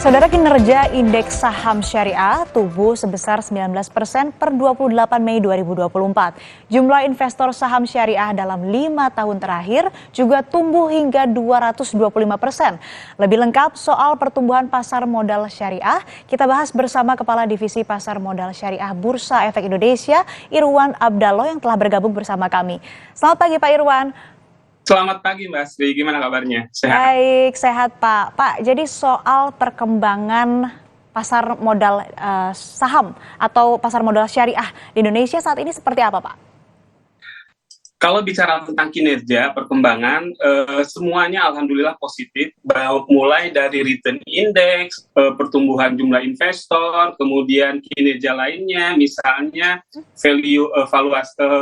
Saudara, kinerja indeks saham syariah tumbuh sebesar 19% per 28 Mei 2024. Jumlah investor saham syariah dalam 5 tahun terakhir juga tumbuh hingga 225%. Lebih lengkap soal pertumbuhan pasar modal syariah, kita bahas bersama Kepala Divisi Pasar Modal Syariah Bursa Efek Indonesia, Irwan Abdallah, yang telah bergabung bersama kami. Selamat pagi Pak Irwan. Selamat pagi Mbak Sri, gimana kabarnya? Sehat? Baik, sehat Pak. Pak, jadi soal perkembangan pasar modal saham atau pasar modal syariah di Indonesia saat ini seperti apa Pak? Kalau bicara tentang kinerja, perkembangan, semuanya alhamdulillah positif, mulai dari return index, pertumbuhan jumlah investor, kemudian kinerja lainnya, misalnya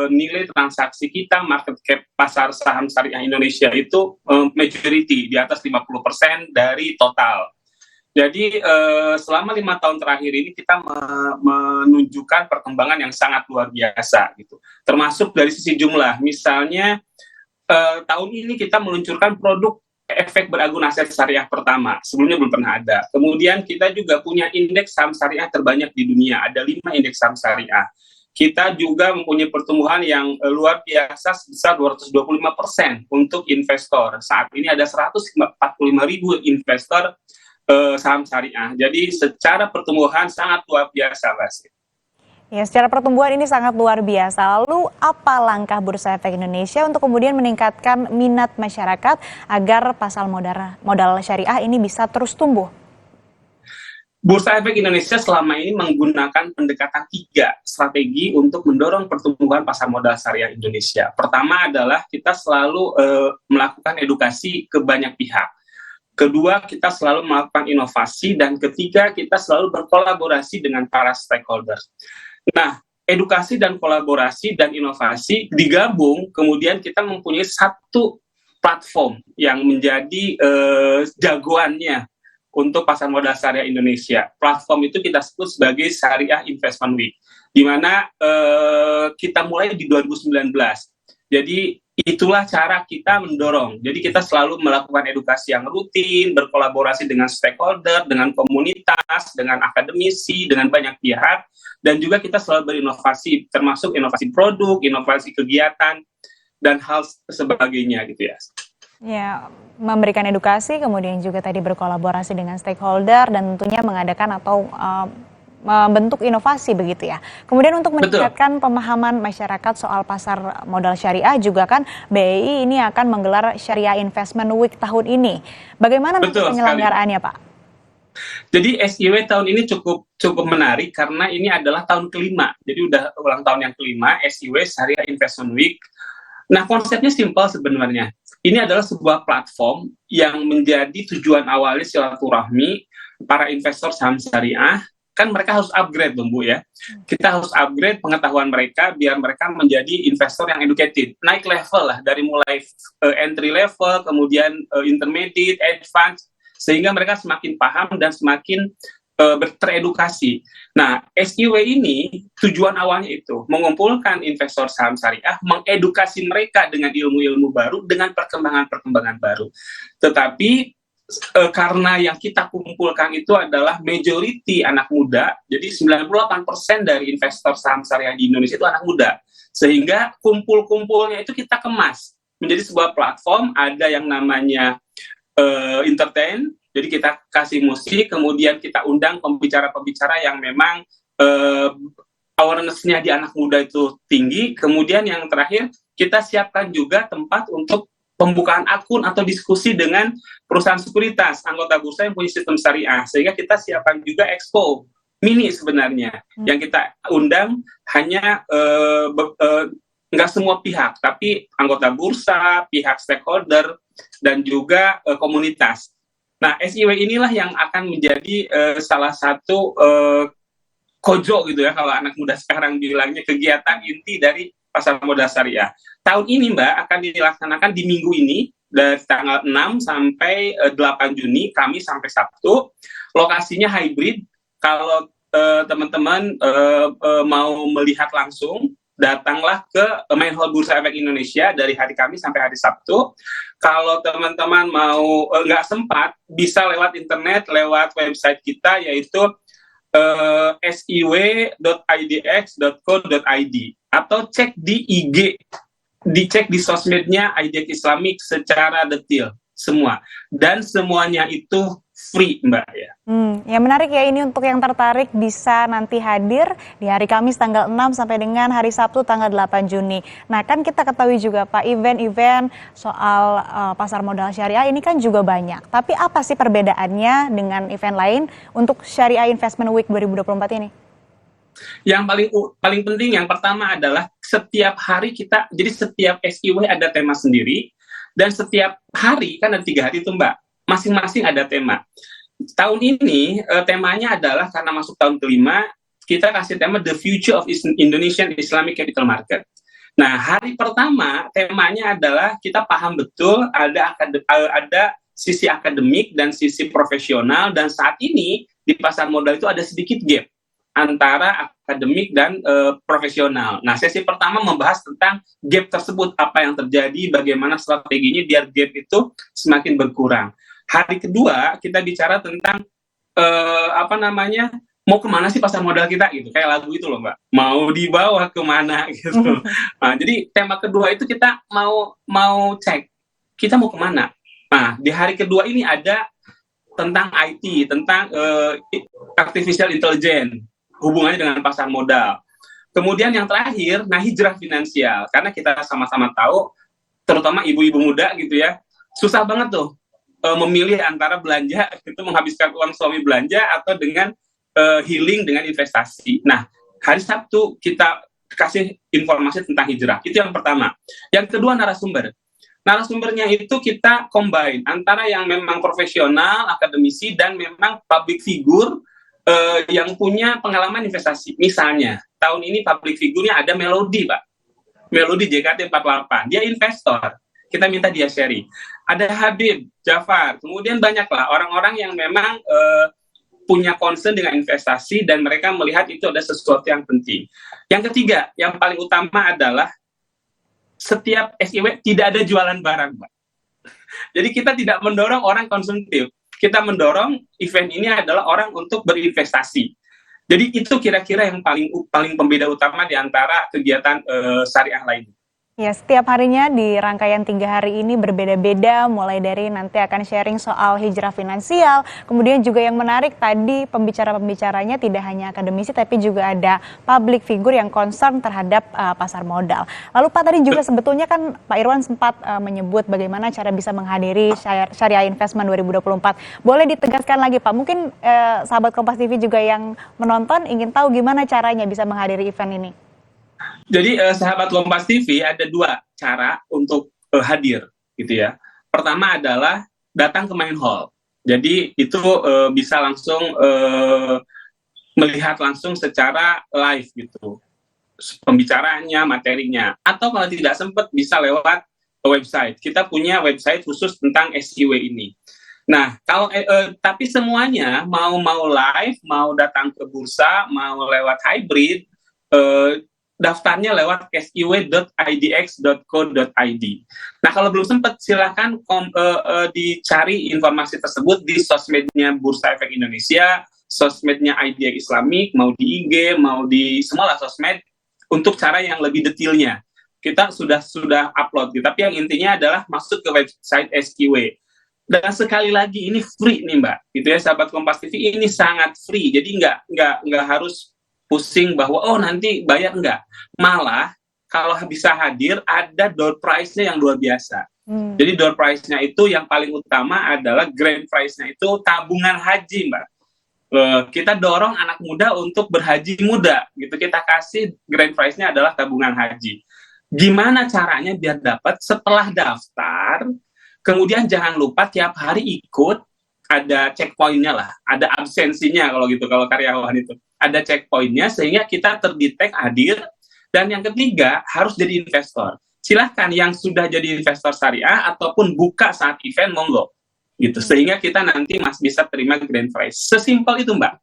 nilai transaksi kita, market cap pasar saham syariah Indonesia itu majority, di atas 50% dari total. Jadi selama 5 tahun terakhir ini kita menunjukkan perkembangan yang sangat luar biasa gitu. Termasuk dari sisi jumlah, misalnya tahun ini kita meluncurkan produk efek beragun aset syariah pertama, sebelumnya belum pernah ada. Kemudian kita juga punya indeks saham syariah terbanyak di dunia, ada 5 indeks saham syariah. Kita juga mempunyai pertumbuhan yang luar biasa sebesar 225% untuk investor. Saat ini ada 145.000 investor saham syariah. Jadi secara pertumbuhan sangat luar biasa, Mbak. Ya, secara pertumbuhan ini sangat luar biasa. Lalu apa langkah Bursa Efek Indonesia untuk kemudian meningkatkan minat masyarakat agar pasar modal syariah ini bisa terus tumbuh? Bursa Efek Indonesia selama ini menggunakan pendekatan 3 strategi untuk mendorong pertumbuhan pasar modal syariah Indonesia. Pertama adalah kita selalu melakukan edukasi ke banyak pihak. Kedua, kita selalu melakukan inovasi. Dan ketiga, kita selalu berkolaborasi dengan para stakeholder. Nah, edukasi dan kolaborasi dan inovasi digabung, kemudian kita mempunyai satu platform yang menjadi jagoannya untuk pasar modal syariah Indonesia. Platform itu kita sebut sebagai Syariah Investment Week, di mana kita mulai di 2019. Jadi itulah cara kita mendorong. Jadi kita selalu melakukan edukasi yang rutin, berkolaborasi dengan stakeholder, dengan komunitas, dengan akademisi, dengan banyak pihak, dan juga kita selalu berinovasi, termasuk inovasi produk, inovasi kegiatan, dan hal sebagainya gitu ya. Ya, memberikan edukasi, kemudian juga tadi berkolaborasi dengan stakeholder, dan tentunya mengadakan atau membentuk inovasi begitu ya. Kemudian untuk meningkatkan pemahaman masyarakat soal pasar modal syariah juga kan BEI ini akan menggelar Syariah Investment Week tahun ini. Bagaimana penyelenggaraannya Pak? Jadi SIW tahun ini cukup menarik karena ini adalah tahun kelima. Jadi udah ulang tahun yang kelima SIW Syariah Investment Week. Nah, konsepnya simpel sebenarnya. Ini adalah sebuah platform yang menjadi tujuan awalnya silaturahmi para investor saham syariah. Kan mereka harus upgrade dong Bu ya. Kita harus upgrade pengetahuan mereka biar mereka menjadi investor yang educated. Naik level lah, dari mulai entry level, kemudian intermediate, advanced, sehingga mereka semakin paham dan semakin teredukasi. Nah, SIW ini tujuan awalnya itu mengumpulkan investor saham syariah, mengedukasi mereka dengan ilmu-ilmu baru, dengan perkembangan-perkembangan baru. Tetapi karena yang kita kumpulkan itu adalah majority anak muda, jadi 98% dari investor saham syariah di Indonesia itu anak muda, sehingga kumpul-kumpulnya itu kita kemas menjadi sebuah platform. Ada yang namanya entertain, jadi kita kasih musik, kemudian kita undang pembicara-pembicara yang memang awareness-nya di anak muda itu tinggi. Kemudian yang terakhir, kita siapkan juga tempat untuk pembukaan akun atau diskusi dengan perusahaan sekuritas, anggota bursa yang punya sistem syariah, sehingga kita siapkan juga expo mini sebenarnya, yang kita undang hanya nggak semua pihak, tapi anggota bursa, pihak stakeholder, dan juga komunitas. Nah, SIW inilah yang akan menjadi salah satu kojo gitu ya, kalau anak muda sekarang bilangnya, kegiatan inti dari pasar modal syariah. Tahun ini Mbak akan dilaksanakan di minggu ini dari tanggal 6 sampai 8 Juni, Kamis sampai Sabtu. Lokasinya hybrid. Kalau teman-teman mau melihat langsung datanglah ke main hall Bursa Efek Indonesia dari hari Kamis sampai hari Sabtu. Kalau teman-teman mau nggak sempat, bisa lewat internet, lewat website kita, yaitu siw.idx.co.id, atau cek di IG, dicek di sosmednya IDX Islamik secara detail semua, dan semuanya itu free, Mbak, ya. Ya menarik ya, ini untuk yang tertarik bisa nanti hadir di hari Kamis tanggal 6 sampai dengan hari Sabtu tanggal 8 Juni. Nah, kan kita ketahui juga Pak, event-event soal pasar modal syariah ini kan juga banyak. Tapi apa sih perbedaannya dengan event lain untuk Syariah Investment Week 2024 ini? Yang paling penting yang pertama adalah setiap hari kita, jadi setiap SIW ada tema sendiri, dan setiap hari kan ada 3 hari itu, Mbak, masing-masing ada tema. Tahun ini temanya adalah karena masuk tahun kelima, kita kasih tema The Future of Indonesian Islamic Capital Market. Nah, hari pertama temanya adalah kita paham betul ada sisi akademik dan sisi profesional, dan saat ini di pasar modal itu ada sedikit gap antara akademik dan profesional. Nah, sesi pertama membahas tentang gap tersebut, apa yang terjadi, bagaimana strateginya biar gap itu semakin berkurang. Hari kedua kita bicara tentang mau kemana sih pasar modal kita gitu, kayak lagu itu loh, Mbak, mau dibawa kemana gitu. Nah, jadi tema kedua itu kita mau cek kita mau kemana. Nah, di hari kedua ini ada tentang IT, tentang artificial intelligence, hubungannya dengan pasar modal. Kemudian yang terakhir, hijrah finansial, karena kita sama-sama tahu, terutama ibu-ibu muda gitu ya, susah banget tuh memilih antara belanja, itu menghabiskan uang suami belanja, atau dengan healing dengan investasi. Nah, hari Sabtu kita kasih informasi tentang hijrah, itu yang pertama. Yang kedua, narasumbernya itu kita combine antara yang memang profesional, akademisi, dan memang public figure yang punya pengalaman investasi. Misalnya, tahun ini public figure-nya ada Melody, Pak. Melody JKT48, dia investor. Kita minta dia sharing. Ada Habib, Jafar, kemudian banyaklah orang-orang yang memang punya concern dengan investasi dan mereka melihat itu ada sesuatu yang penting. Yang ketiga, yang paling utama adalah setiap SIW tidak ada jualan barang, Pak. Jadi kita tidak mendorong orang konsumtif. Kita mendorong event ini adalah orang untuk berinvestasi. Jadi itu kira-kira yang paling pembeda utama di antara kegiatan syariah lain. Ya, setiap harinya di rangkaian 3 hari ini berbeda-beda, mulai dari nanti akan sharing soal hijrah finansial, kemudian juga yang menarik tadi pembicara-pembicaranya tidak hanya akademisi, tapi juga ada public figure yang concern terhadap pasar modal. Lalu Pak, tadi juga sebetulnya kan Pak Irwan sempat menyebut bagaimana cara bisa menghadiri Syariah Investment 2024. Boleh ditegaskan lagi Pak, mungkin sahabat Kompas TV juga yang menonton ingin tahu gimana caranya bisa menghadiri event ini. Jadi sahabat Kompas TV ada 2 cara untuk hadir gitu ya. Pertama adalah datang ke main hall. Jadi itu bisa langsung melihat langsung secara live gitu, pembicaraannya, materinya. Atau kalau tidak sempat bisa lewat website. Kita punya website khusus tentang SIW ini. Nah, kalau tapi semuanya mau live, mau datang ke bursa, mau lewat hybrid, daftarnya lewat siw.idx.co.id. Nah, kalau belum sempat, silakan dicari informasi tersebut di sosmednya Bursa Efek Indonesia, sosmednya IDX Islamik, mau di IG, mau di semua sosmed, untuk cara yang lebih detailnya. Kita sudah upload, gitu. Tapi yang intinya adalah masuk ke website SIW. Dan sekali lagi, ini free nih, Mbak. Gitu ya, sahabat Kompas TV, ini sangat free. Jadi nggak harus pusing bahwa nanti bayar, enggak. Malah kalau bisa hadir ada door prize-nya yang luar biasa. Jadi door prize-nya itu yang paling utama adalah grand prize-nya itu tabungan haji, Mbak. Kita dorong anak muda untuk berhaji muda gitu. Kita kasih grand prize-nya adalah tabungan haji. Gimana caranya biar dapat? Setelah daftar, kemudian jangan lupa tiap hari ikut, ada checkpoint-nya lah, ada absensinya kalau gitu, kalau karyawan itu. Ada checkpoint-nya sehingga kita terdetek hadir. Dan yang ketiga, harus jadi investor. Silahkan yang sudah jadi investor syariah ataupun buka saat event, monggo. Gitu. Sehingga kita nanti bisa terima grand prize. Sesimpel itu, Mbak.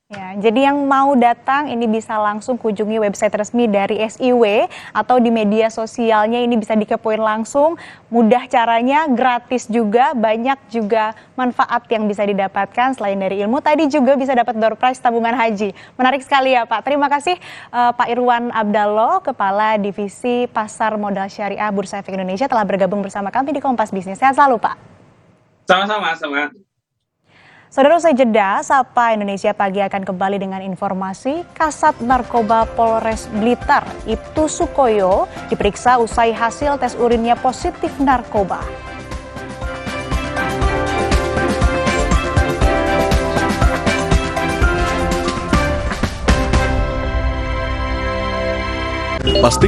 Ya, jadi yang mau datang ini bisa langsung kunjungi website resmi dari SIW atau di media sosialnya ini bisa dikepoin langsung. Mudah caranya, gratis juga, banyak juga manfaat yang bisa didapatkan. Selain dari ilmu, tadi juga bisa dapat door prize tabungan haji. Menarik sekali ya Pak. Terima kasih Pak Irwan Abdallah, Kepala Divisi Pasar Modal Syariah Bursa Efek Indonesia telah bergabung bersama kami di Kompas Bisnis. Sehat selalu Pak. Sama-sama. Saudara, usai jeda, Sapa Indonesia Pagi akan kembali dengan informasi Kasat Narkoba Polres Blitar, Ibtu Sukoyo, diperiksa usai hasil tes urinnya positif narkoba. Pasti